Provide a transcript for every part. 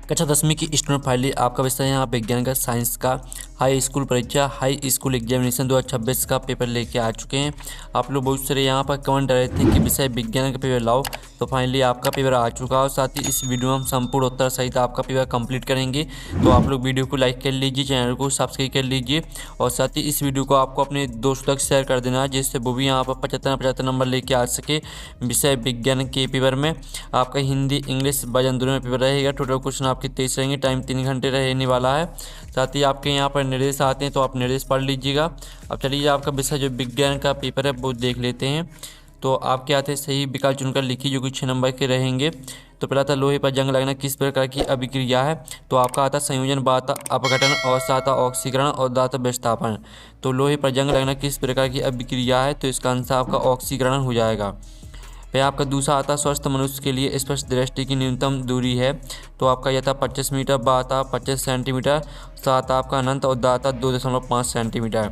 कक्षा 10वीं की स्टूडेंट फाइल आपका विषय है यहाँ विज्ञान का साइंस का हाई स्कूल परीक्षा हाई स्कूल एग्जामिनेशन 2026 का पेपर लेके आ चुके हैं। आप लोग बहुत सारे यहाँ पर कमेंट कर रहे थे कि विषय विज्ञान का पेपर लाओ, तो फाइनली आपका पेपर आ चुका है और साथ ही इस वीडियो में हम संपूर्ण उत्तर सहित आपका पेपर कंप्लीट करेंगे। तो आप लोग वीडियो को लाइक कर लीजिए, चैनल को सब्सक्राइब कर लीजिए और साथ ही इस वीडियो को आपको अपने दोस्तों तक शेयर कर देना है, जिससे वो भी यहाँ पर 75 नंबर लेके आ सके। विषय विज्ञान के पेपर में आपका हिंदी इंग्लिश वर्जन दोनों में पेपर रहेगा। टोटल क्वेश्चन आपके 23 रहेंगे, टाइम 3 घंटे रहने वाला है। साथ ही आपके यहाँ पर निर्देश आते हैं तो आप निर्देश पढ़ लीजिएगा। अब चलिए आपका विषय जो विज्ञान का पेपर है वो देख लेते हैं। तो आपके आते सही विकल्प चुनकर लिखिए जो कि 6 नंबर के रहेंगे। तो पहला था लोहे पर जंग लगना किस प्रकार की अभिक्रिया है, तो आपका आता संयोजन, बात अपघटन और साथ ऑक्सीकरण और दाता विस्थापन। तो लोहे पर जंग लगना किस प्रकार की अभिक्रिया है, तो इसका आंसर आपका ऑक्सीकरण हो जाएगा। फिर आपका दूसरा आता स्वस्थ मनुष्य के लिए स्पष्ट दृष्टि की न्यूनतम दूरी है, तो आपका यह था 25 मीटर, बाता 25 सेंटीमीटर, साथ आपका अनंत और दाता 2.5 सेंटीमीटर।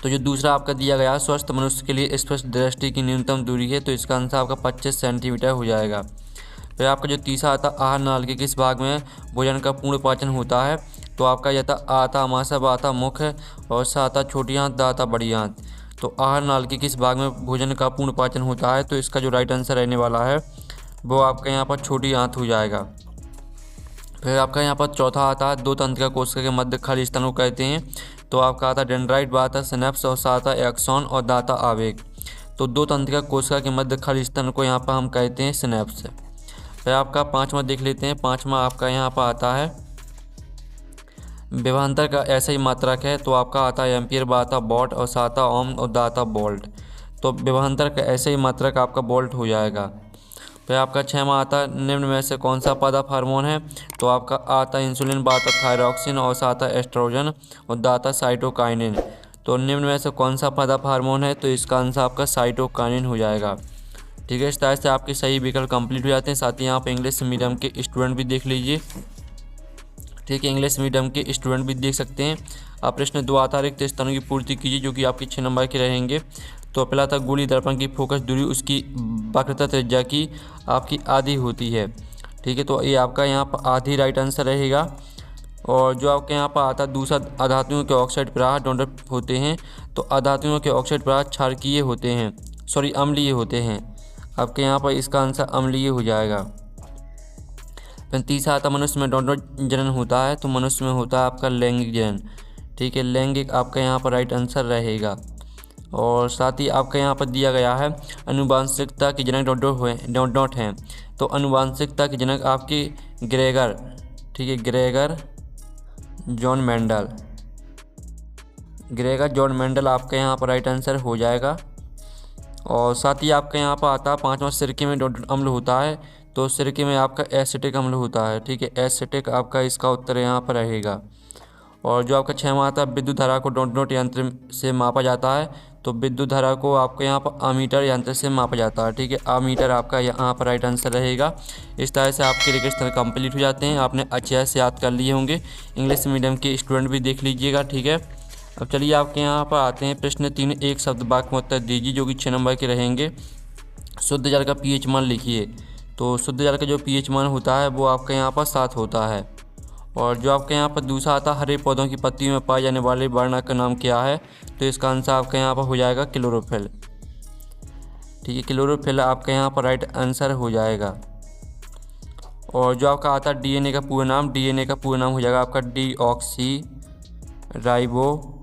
तो जो दूसरा आपका दिया गया स्वस्थ मनुष्य के लिए स्पष्ट दृष्टि की न्यूनतम दूरी है, तो इसका आंसर आपका 25 सेंटीमीटर हो जाएगा। फिर आपका जो तीसरा आता आहार नाल के किस भाग में भोजन का पूर्ण पाचन होता है, तो आपका यह था आता अमाशय, बाता मुख और साता छोटी आंत, दाता बड़ी आंत। तो आहार नाल के किस भाग में भोजन का पूर्ण पाचन होता है, तो इसका जो राइट आंसर रहने वाला है वो आपका यहाँ पर छोटी आंत हो जाएगा। फिर आपका यहाँ पर चौथा आता है दो तंत्रिका कोशिका के मध्य खाली स्थान को कहते हैं, तो आपका आता डेंड्राइट, बाता सिनेप्स और साता एक्सॉन और दाता आवेग। तो दो तंत्रिका कोशिका के मध्य खाली स्थान को यहाँ पर हम कहते हैं सिनेप्स। फिर आपका पाँचवा देख लेते हैं। पाँचवा आपका यहाँ पर आता है विभवांतर का ऐसा ही मात्रक है, तो आपका आता है एम्पियर, बाता वॉट और साता ओम और दाता वोल्ट। तो विभवांतर का ऐसे ही मात्रक आपका वोल्ट हो जाएगा। फिर आपका छठवां आता निम्न में से कौन सा पादप हार्मोन है, तो आपका आता इंसुलिन, बाता थायरॉक्सिन और साता एस्ट्रोजन और दाता साइटोकाइनिन। तो निम्न में से कौन सा पादप हार्मोन है, तो इसका आंसर आपका साइटोकाइनिन हो जाएगा। ठीक है, इस तरह से आपके सही विकल्प कंप्लीट हो जाते हैं। साथ ही यहाँ पर इंग्लिश मीडियम के स्टूडेंट भी देख लीजिए। ठीक है, इंग्लिश मीडियम के स्टूडेंट भी देख सकते हैं। आप प्रश्न 2 आता रिक्त स्थानों की पूर्ति कीजिए जो कि आपके 6 नंबर के रहेंगे। तो पहला था गोली दर्पण की फोकस दूरी उसकी वक्रता त्रिज्या की आपकी आधी होती है। ठीक है, तो ये आपका यहाँ पर आधी राइट आंसर रहेगा। और जो आपके यहाँ पर आता दूसरा अधातुओं के ऑक्साइड प्रवाह डोनट होते हैं, तो अधातुओं के ऑक्साइड प्रवाह क्षारकीय होते हैं, अम्लीय होते हैं। आपके यहाँ पर इसका आंसर अम्लीय हो जाएगा। फिर तीसरा आता मनुष्य में डोनट जनन होता है, तो मनुष्य में होता है आपका लैंगिक जनन। ठीक है, लैंगिक आपका यहाँ पर राइट आंसर रहेगा। और साथ ही आपका यहाँ पर दिया गया है अनुवांशिकता के जनक डोनट हैं, तो अनुवांशिकता के जनक आपके ग्रेगर। ठीक है, ग्रेगर जॉन मेंडल आपका यहाँ पर राइट आंसर हो जाएगा। और साथ ही आपका यहाँ पर आता है पाँचवा सिरके में डोनट अम्ल होता है, तो सिरके में आपका एसिटिक अम्ल होता है। ठीक है, एसिटिक आपका इसका उत्तर यहाँ पर रहेगा। और जो आपका 6वां आता है विद्युत धारा को डोनट यंत्र से मापा जाता है, तो विद्युत धारा को आपके यहाँ पर अमीटर यंत्र से मापा जाता है। ठीक है, अमीटर आपका यहाँ पर राइट आंसर रहेगा। इस तरह से आपके रिक्वेस्ट कंप्लीट हो जाते हैं। आपने अच्छे से याद कर लिए होंगे। इंग्लिश मीडियम के स्टूडेंट भी देख लीजिएगा। ठीक है, अब चलिए आपके यहाँ पर आते हैं प्रश्न 3 एक शब्द वाक्य में उत्तर दीजिए जो कि 6 नंबर के रहेंगे। शुद्ध जल का पीएच मान लिखिए, तो शुद्ध जल का जो पीएच मान होता है वो आपके यहाँ पर 7 होता है। और जो आपके यहाँ पर दूसरा आता हरे पौधों की पत्तियों में पाए जाने वाले वर्णक का नाम क्या है, तो इसका आंसर आपके यहाँ पर हो जाएगा क्लोरोफिल। ठीक है, क्लोरोफिल आपके यहाँ पर राइट आंसर हो जाएगा। और जो आपका आता है डीएनए का पूरा नाम हो जाएगा आपका डीऑक्सी राइबो।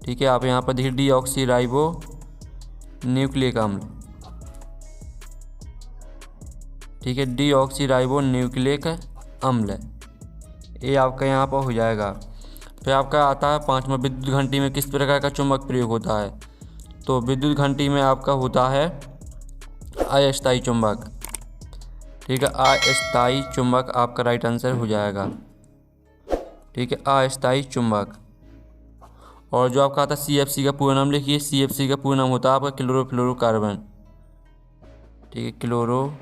ठीक है, आप यहाँ पर देखिए डीऑक्सी राइबो न्यूक्लिक अम्ल। ठीक है, डीऑक्सी राइबो न्यूक्लिक अम्ल, ये आपका यहाँ पर हो जाएगा। फिर आपका आता है 5वां विद्युत घंटी में किस प्रकार का चुंबक प्रयोग होता है, तो विद्युत घंटी में आपका होता है अस्थायी चुंबक। ठीक है, अस्थायी चुंबक आपका राइट आंसर हो जाएगा। ठीक है, अस्थायी चुंबक। और जो आपका आता है CFC का पूरा नाम लिखिए। CFC का पूरा नाम होता है आपका क्लोरोफ्लोरोकार्बन। ठीक है, क्लोरोफ्लोरो।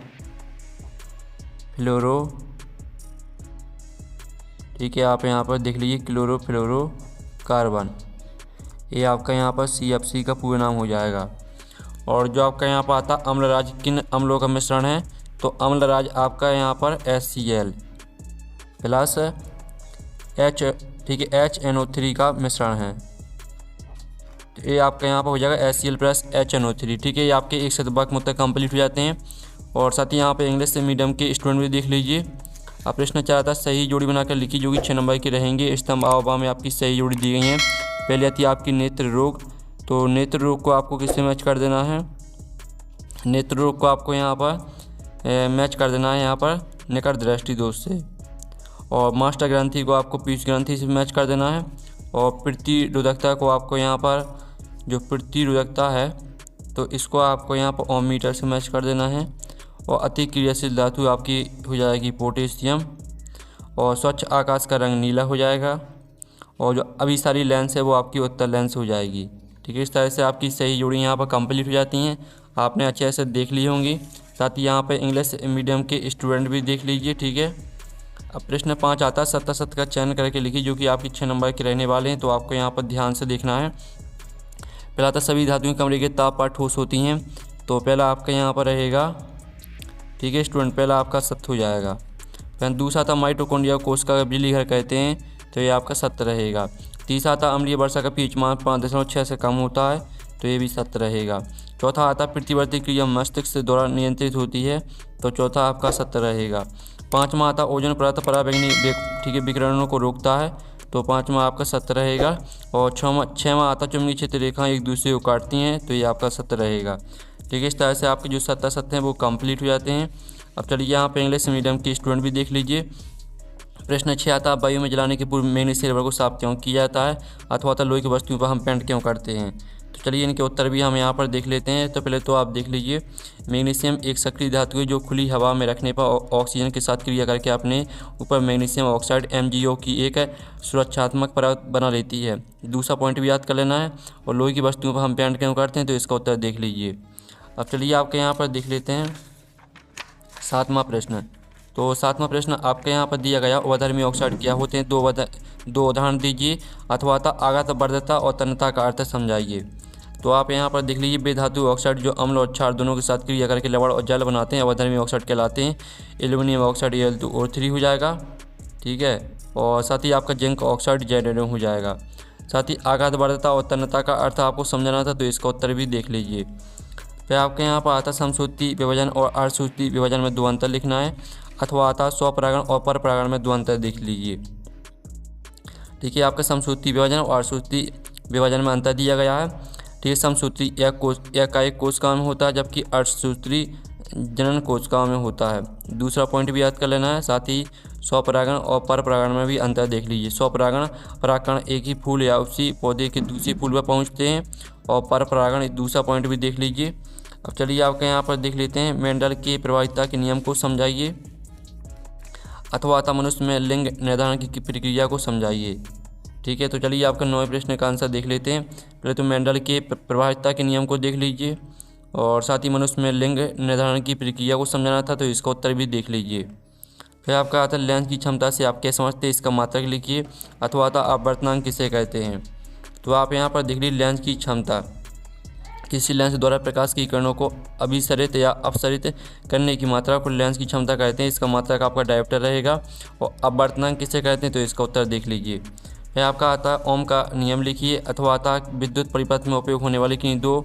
ठीक है, आप यहाँ पर देख लीजिए क्लोरोफ्लोरोकार्बन, ये आपका यहाँ पर CFC का पूरा नाम हो जाएगा। और जो आपका यहाँ पर आता अम्लराज किन अम्लों का मिश्रण है, तो अम्लराज आपका यहाँ पर HCl। प्लस H, ठीक है, HNO3 का मिश्रण है। तो ये आपका यहाँ पर हो जाएगा HCl प्लस HNO3। ठीक है, ये आपके एक शतभाग मतलब कंप्लीट हो जाते हैं। और साथ ही यहाँ पे इंग्लिश मीडियम के स्टूडेंट भी देख लीजिए। आप प्रश्न चाह रहा था सही जोड़ी बनाकर लिखी जो कि 6 नंबर की रहेंगे। स्तंभ आवा में आपकी सही जोड़ी दी गई है। पहले आती है आपकी नेत्र रोग। तो नेत्र रोग को आपको किससे मैच कर देना है? नेत्र रोग को आपको यहाँ पर मैच कर देना है यहाँ पर निकट दृष्टि दोष से। और मास्टर ग्रंथि को आपको पीयूष ग्रंथि से मैच कर देना है। और प्रतिरोधकता को आपको यहाँ पर जो प्रतिरोधकता है तो इसको आपको यहाँ पर ओम मीटर से मैच कर देना है। और अति क्रियाशील धातु आपकी हो जाएगी पोटेशियम। और स्वच्छ आकाश का रंग नीला हो जाएगा। और जो अभिसारी लेंस है वो आपकी उत्तर लेंस हो जाएगी। ठीक है, इस तरह से आपकी सही जोड़ी यहाँ पर कंप्लीट हो जाती हैं। आपने अच्छे से देख ली होंगी। साथ ही यहाँ पर इंग्लिश मीडियम के स्टूडेंट भी देख लीजिए। ठीक है, अब प्रश्न 5 आता है, सत्ता सत्य का चयन करके लिखिए जो कि आपकी 6 नंबर के रहने वाले हैं। तो आपको यहाँ पर ध्यान से देखना है। पहला था सभी धातुएं कमरे के ताप पर ठोस होती हैं। तो पहला आपका यहाँ पर रहेगा, ठीक है स्टूडेंट, पहला आपका सत्य हो जाएगा। फिर दूसरा था माइटोकॉन्ड्रिया कोश का बिजली घर कहते हैं। तो ये आपका सत्य रहेगा। तीसरा था अम्लीय वर्षा का पीएच मान 5.6 से कम होता है। तो ये भी सत्य रहेगा। चौथा आता प्रतिवर्ती क्रिया मस्तिष्क द्वारा नियंत्रित होती है। तो चौथा आपका सत्य रहेगा। पाँचवा आता ओजोन परत पराबैंगनी ठीक है विकिरणों को रोकता है। तो पाँचवा आपका सत्य रहेगा। और छठवां आता चुंबकीय क्षेत्र रेखा एक दूसरे को काटती हैं। तो ये आपका सत्य रहेगा। ठीक है, इस तरह से आपके जो सत्य हैं वो कंप्लीट हो जाते हैं। अब चलिए यहाँ पे इंग्लिश मीडियम के स्टूडेंट भी देख लीजिए। प्रश्न 6 आता है वायु में जलाने के पूर्व मैग्नीशियम रबर को साफ क्यों किया जाता है अथवा लोहे की वस्तुओं पर हम पेंट क्यों करते हैं। तो चलिए इनके उत्तर भी हम यहाँ पर देख लेते हैं। तो पहले तो आप देख लीजिए, मैग्नीशियम एक सक्रिय धातु है जो खुली हवा में रखने पर ऑक्सीजन के साथ क्रिया करके अपने ऊपर मैग्नीशियम ऑक्साइड MgO की एक सुरक्षात्मक परत बना लेती है। दूसरा पॉइंट भी याद कर लेना है। और लोहे की वस्तुओं पर हम पेंट क्यों करते हैं, तो इसका उत्तर देख लीजिए। अब चलिए आपके यहाँ पर देख लेते हैं 7वां प्रश्न। तो 7वां प्रश्न आपके यहाँ पर दिया गया अवधर्मी ऑक्साइड क्या होते हैं, दो उदाहरण दीजिए अथवा आघात वर्धता और तन्यता का अर्थ समझाइए। तो आप यहाँ पर देख लीजिए, बेधातु ऑक्साइड जो अम्ल और क्षार दोनों के साथ क्रिया करके लवण और जल बनाते हैं अवधर्मी ऑक्साइड कहलाते हैं। एल्यूमिनियम ऑक्साइड Al2O3 हो जाएगा। ठीक है, और साथ ही आपका जिंक ऑक्साइड Zn हो जाएगा। साथ ही आघात वर्धता और तन्यता का अर्थ आपको समझाना था, तो इसका उत्तर भी देख लीजिए। फिर आपके यहाँ पर आता समसूत्री विभाजन और अर्धसूत्री विभाजन में 2 अंतर लिखना है। अथवा आता स्वपरागण और परपरागण में 2 अंतर देख लीजिए। ठीक है, आपका समसूत्री विभाजन और अर्धसूत्री विभाजन में अंतर दिया गया है। ठीक है, समसूत्री एक कोशिका में होता है जबकि अर्धसूत्री जनन कोशिका में होता है। दूसरा पॉइंट भी याद कर लेना है। साथ ही स्वपरागण और परपरागण में भी अंतर देख लीजिए। स्वपरागण परागकण एक ही फूल या उसी पौधे के दूसरे फूल पर पहुँचते हैं। और परपरागण दूसरा पॉइंट भी देख लीजिए। अब चलिए आपके यहाँ पर देख लेते हैं, मेंडल के प्रभाविता के नियम को समझाइए अथवा मनुष्य में लिंग निर्धारण की प्रक्रिया को समझाइए। ठीक है, तो चलिए आपका 9वें प्रश्न का आंसर देख लेते हैं। पहले तो मेंडल के प्रभाविता के नियम को देख लीजिए और साथ ही मनुष्य में लिंग निर्धारण की प्रक्रिया को समझाना था, तो इसका उत्तर भी देख लीजिए। फिर आपका आता है लेंस की क्षमता से आप क्या समझते हैं, इसका मात्रक लिखिए अथवा अपवर्तनांक किसे कहते हैं। तो आप यहाँ पर देख लीजिए, लेंस की क्षमता किसी लेंस द्वारा प्रकाश की किरणों को अभिसरित या अपसरित करने की मात्रा को लेंस की क्षमता कहते हैं। इसका मात्रक आपका डायोप्टर रहेगा। और अपवर्तनांक किसे कहते हैं, तो इसका उत्तर देख लीजिए। फिर आपका आता है ओम का नियम लिखिए अथवा आता विद्युत परिपथ में उपयोग होने वाले किन्हीं 2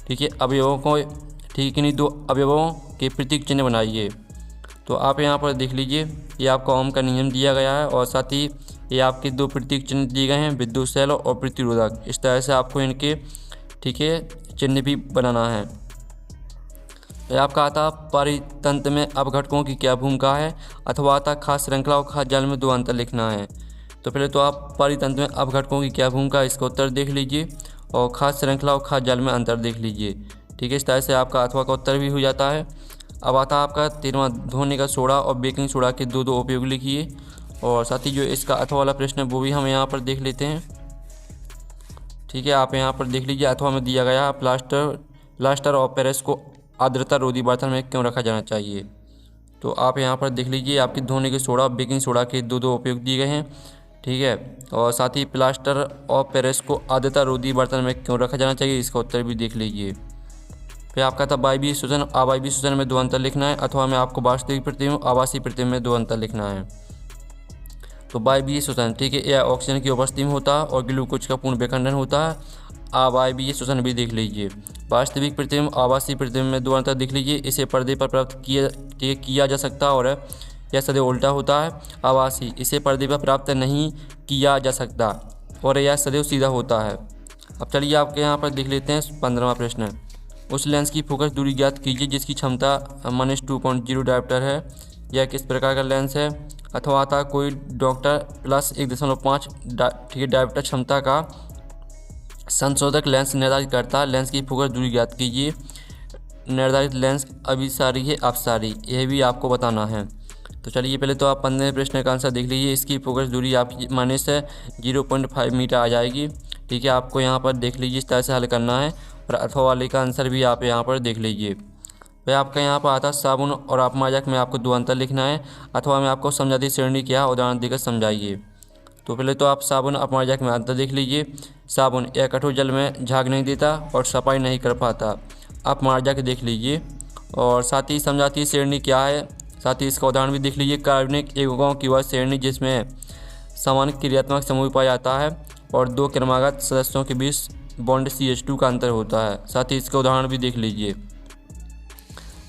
किन्हीं दो अवयवों के प्रतीक चिन्ह बनाइए। तो आप यहाँ पर देख लीजिए, ये आपका ओम का नियम दिया गया है और साथ ही ये आपके 2 प्रतीक चिन्ह दिए गए हैं, विद्युत शैल और प्रतिरोधक। इस तरह से आपको इनके ठीक है चिन्ह भी बनाना है। फिर आपका आता परितंत्र में अपघटकों की क्या भूमिका है अथवा आता खास श्रृंखला और खास जाल में 2 अंतर लिखना है। तो पहले तो आप परितंत्र में अपघटकों की क्या भूमिका है, इसका उत्तर देख लीजिए और खास श्रृंखला और खास जाल में अंतर देख लीजिए। ठीक है, इस तरह से आपका अथवा का उत्तर भी हो जाता है। अब आता आपका 13वां धोने का सोडा और बेकिंग सोडा के 2 उपयोग लिखिए और साथ ही जो इसका अथवा वाला प्रश्न है वो भी हम यहाँ पर देख लेते हैं। ठीक है, आप यहाँ पर देख लीजिए, अथवा में दिया गया प्लास्टर और पेरिस को आर्द्रता रोधी बर्तन में क्यों रखा जाना चाहिए। तो आप यहाँ पर देख लीजिए, आपकी धोने के सोडा और बेकिंग सोडा के 2 उपयोग दिए गए हैं। ठीक है, और साथ ही प्लास्टर और पेरिस को आर्द्रता रोधी बर्तन में क्यों रखा जाना चाहिए, इसका उत्तर भी देख लीजिए। फिर आपका था वायवीय शोषण आवायवीय शोषण में 2 अंतर लिखना है। अथवा में आपको वास्तविक प्रतिबिंब आवासीय प्रतिबिंब में 2 अंतर लिखना है। तो वायवीय श्वसन, ठीक है, यह ऑक्सीजन की उपस्थिति में होता है और ग्लूकोज का पूर्ण विखंडन होता है। अवायवीय श्वसन भी देख लीजिए। वास्तविक प्रतिबिंब आभासी प्रतिबिंब में दो अंतर देख लीजिए। इसे पर्दे पर प्राप्त किया जा सकता है और यह सदैव उल्टा होता है। आभासी, इसे पर्दे पर प्राप्त नहीं किया जा सकता और यह सदैव सीधा होता है। अब चलिए आपके यहाँ पर देख लेते हैं 15वां प्रश्न। उस लेंस की फोकस दूरी ज्ञात कीजिए जिसकी क्षमता -2.0 डायोप्टर है। यह किस प्रकार का लेंस है? अथवा आता कोई डॉक्टर प्लस 1.5 ठीक है डायोप्टर क्षमता का संशोधक लेंस निर्धारित करता है। लेंस की फोकस दूरी ज्ञात कीजिए। निर्धारित लेंस अभिसारी है अपसारी, यह भी आपको बताना है। तो चलिए पहले तो आप 15वें प्रश्न का आंसर देख लीजिए। इसकी फोकस दूरी आपकी -0.5 मीटर आ जाएगी। ठीक है, आपको यहाँ पर देख लीजिए, इस तरह से हल करना है और अथवा वाले का आंसर भी आप यहाँ पर देख लीजिए। फिर आपका यहाँ पर आता है साबुन और अपमार्जक में आपको दो अंतर लिखना है। अथवा में आपको समझाती श्रेणी क्या उदाहरण देकर समझाइए। तो पहले तो आप साबुन अपमार्जक में अंतर देख लीजिए। साबुन यह कठोर जल में झाग नहीं देता और सफाई नहीं कर पाता। अपमार्जक देख लीजिए और साथ ही समझाती श्रेणी क्या है, साथ ही इसका उदाहरण भी देख लीजिए। कार्बनिक यौगिकों की वह श्रेणी जिसमें समान क्रियात्मक समूह पाया जाता है और दो क्रमागत सदस्यों के बीच बॉन्ड CH2 का अंतर होता है। साथ ही इसका उदाहरण भी देख लीजिए।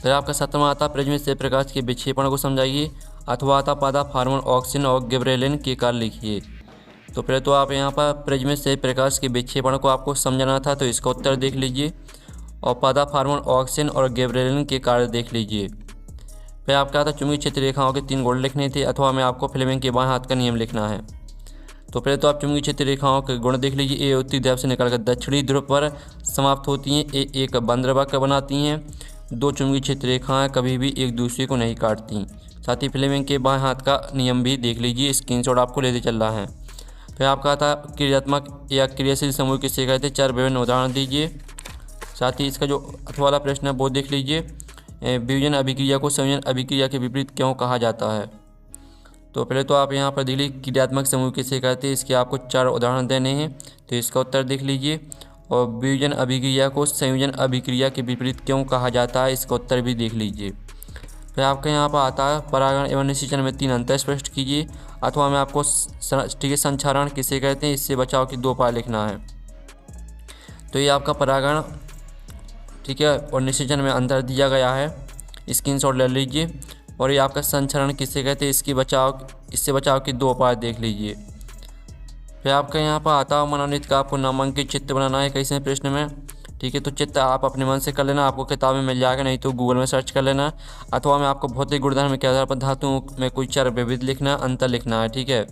फिर आपका 7वां आता प्रिज्म से प्रकाश के विक्षेपण को समझाइए। अथवा आता पादा फार्मन ऑक्सीजन और गिबरेलिन के कार्य लिखिए। तो पहले तो आप यहाँ पर प्रिज्म से प्रकाश के विक्षेपण को आपको समझना था, तो इसका उत्तर देख लीजिए और पादा फार्मन ऑक्सीजन और गिबरेलिन के कार्य देख लीजिए। फिर आपका आता चुंबकीय क्षेत्र रेखाओं के 3 गुण लिखने थे। अथवा में आपको फ्लेमिंग के बाएं हाथ का नियम लिखना है। तो पहले तो आप चुंबकीय क्षेत्र रेखाओं के गुण देख लीजिए। ए उत्तरी ध्रुव से निकलकर दक्षिणी ध्रुव पर समाप्त होती हैं। ए एक बंद वक्र बनाती हैं। दो चुंबकीय क्षेत्र रेखाएं कभी भी एक दूसरे को नहीं काटती। साथ ही फ्लेमिंग के बाएं हाथ का नियम भी देख लीजिए, स्क्रीनशॉट आपको लेते चल रहा है। फिर आपका आता क्रियात्मक या क्रियाशील समूह किसे कहते हैं, 4 विभिन्न उदाहरण दीजिए। साथ ही इसका जो अथवा वाला प्रश्न है वो देख लीजिए। विभाजन अभिक्रिया को संयोजन अभिक्रिया के विपरीत क्यों कहा जाता है? तो पहले तो आप यहाँ पर देख लीजिए क्रियात्मक समूह किसे कहते हैं, इसके आपको 4 उदाहरण देने हैं। तो इसका उत्तर देख लीजिए और विभाजन अभिक्रिया को संयोजन अभिक्रिया के विपरीत क्यों कहा जाता है, इसका उत्तर भी देख लीजिए। फिर आपका यहाँ पर आता है परागण एवं निषेचन में 3 अंतर स्पष्ट कीजिए। अथवा में आपको ठीक है संचारण किसे कहते हैं, इससे बचाव के 2 उपाय लिखना है। तो ये आपका परागण ठीक है और निषेचन में अंतर दिया गया है, स्क्रीनशॉट ले लीजिए। और ये आपका संचरण किसे कहते हैं, इससे बचाव के 2 उपाय देख लीजिए। फिर आपका यहाँ पर आता है मनोनीत का आपको नामांकित चित्र बनाना है कैसे प्रश्न में। ठीक है, तो चित्र आप अपने मन से कर लेना, आपको किताब में मिल जाएगा, नहीं तो गूगल में सर्च कर लेना। अथवा में आपको भौतिक गुणधर्म के आधार पर धातुओं में कोई 4 विविध लिखना, अंतर लिखना है। ठीक है,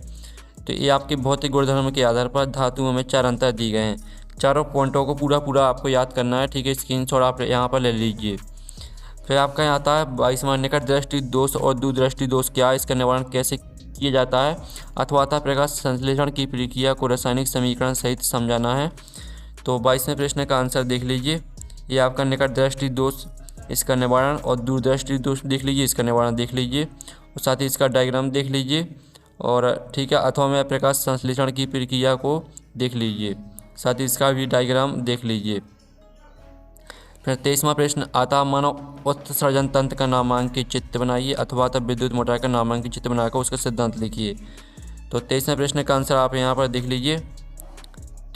तो ये आपके भौतिक गुणधर्म के आधार पर धातुओं में 4 अंतर दिए गए हैं। चारों पॉइंटों को पूरा आपको याद करना है। ठीक है, स्क्रीनशॉट आप यहाँ पर ले लीजिए। फिर आपका यहाँ आता है 22वां निकट दृष्टि दोष और दूरदृष्टि दोष क्या है, इसका निवारण कैसे किया जाता है। अथवा आता प्रकाश संश्लेषण की प्रक्रिया को रासायनिक समीकरण सहित समझाना है। तो 22वें प्रश्न का आंसर देख लीजिए। ये आपका निकट दृष्टि दोष, इसका निवारण, और दूरदृष्टि दोष देख लीजिए, इसका निवारण देख लीजिए और साथ ही इसका डायग्राम देख लीजिए। और ठीक है, अथवा में प्रकाश संश्लेषण की प्रक्रिया को देख लीजिए, साथ ही इसका भी डायग्राम देख लीजिए। फिर 23वां प्रश्न आता मानव उत्सर्जन तंत्र का नामांकित चित्र बनाइए। अथवा तब विद्युत मोटर का नामांकित चित्र बनाकर उसका सिद्धांत लिखिए। तो 23वें प्रश्न का आंसर आप यहाँ पर देख लीजिए।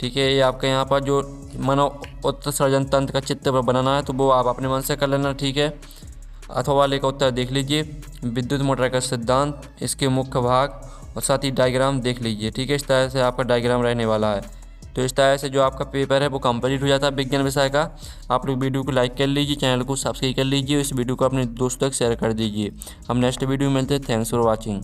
ठीक है, ये आपका यहाँ पर जो मानव उत्सर्जन तंत्र का चित्र बनाना है तो वो आप अपने मन से कर लेना। ठीक है, अथवा वाले का उत्तर देख लीजिए, विद्युत मोटर का सिद्धांत, इसके मुख्य भाग और साथ ही डायग्राम देख लीजिए। ठीक है, इस तरह से आपका डायग्राम रहने वाला है। तो इस तरह से जो आपका पेपर है वो कंप्लीट हो जाता है विज्ञान विषय का। आप लोग वीडियो को लाइक कर लीजिए, चैनल को सब्सक्राइब कर लीजिए, इस वीडियो को अपने दोस्तों तक शेयर कर दीजिए। हम नेक्स्ट वीडियो में मिलते हैं। Thanks for watching.